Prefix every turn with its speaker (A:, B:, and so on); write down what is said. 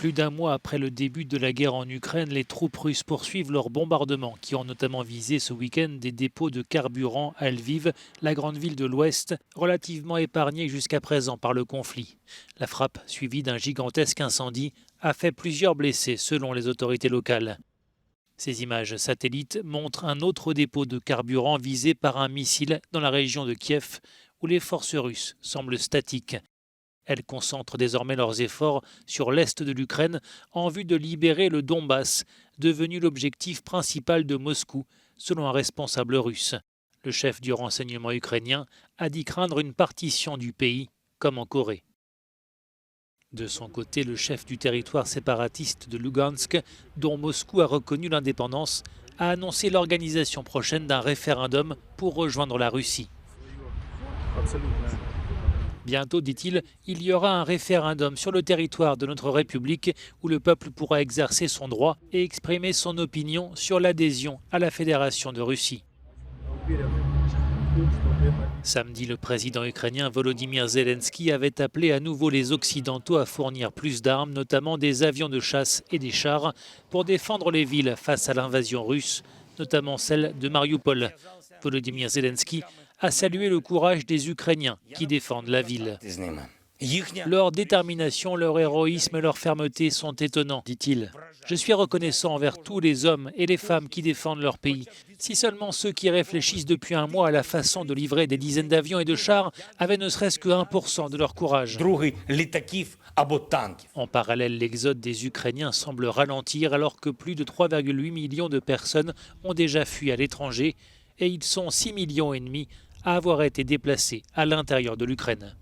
A: Plus d'un mois après le début de la guerre en Ukraine, les troupes russes poursuivent leurs bombardements qui ont notamment visé ce week-end des dépôts de carburant à Lviv, la grande ville de l'Ouest, relativement épargnée jusqu'à présent par le conflit. La frappe, suivie d'un gigantesque incendie, a fait plusieurs blessés selon les autorités locales. Ces images satellites montrent un autre dépôt de carburant visé par un missile dans la région de Kiev, où les forces russes semblent statiques. Elles concentrent désormais leurs efforts sur l'est de l'Ukraine en vue de libérer le Donbass, devenu l'objectif principal de Moscou, selon un responsable russe. Le chef du renseignement ukrainien a dit craindre une partition du pays, comme en Corée. De son côté, le chef du territoire séparatiste de Lugansk, dont Moscou a reconnu l'indépendance, a annoncé l'organisation prochaine d'un référendum pour rejoindre la Russie. Bientôt, dit-il, il y aura un référendum sur le territoire de notre République où le peuple pourra exercer son droit et exprimer son opinion sur l'adhésion à la Fédération de Russie. Samedi, le président ukrainien Volodymyr Zelensky avait appelé à nouveau les Occidentaux à fournir plus d'armes, notamment des avions de chasse et des chars, pour défendre les villes face à l'invasion russe, notamment celle de Mariupol. Volodymyr Zelensky a salué le courage des Ukrainiens qui défendent la ville. Leur détermination, leur héroïsme et leur fermeté sont étonnants, dit-il. Je suis reconnaissant envers tous les hommes et les femmes qui défendent leur pays. Si seulement ceux qui réfléchissent depuis un mois à la façon de livrer des dizaines d'avions et de chars avaient ne serait-ce que 1% de leur courage. En parallèle, l'exode des Ukrainiens semble ralentir alors que plus de 3,8 millions de personnes ont déjà fui à l'étranger et ils sont 6,5 millions à avoir été déplacés à l'intérieur de l'Ukraine.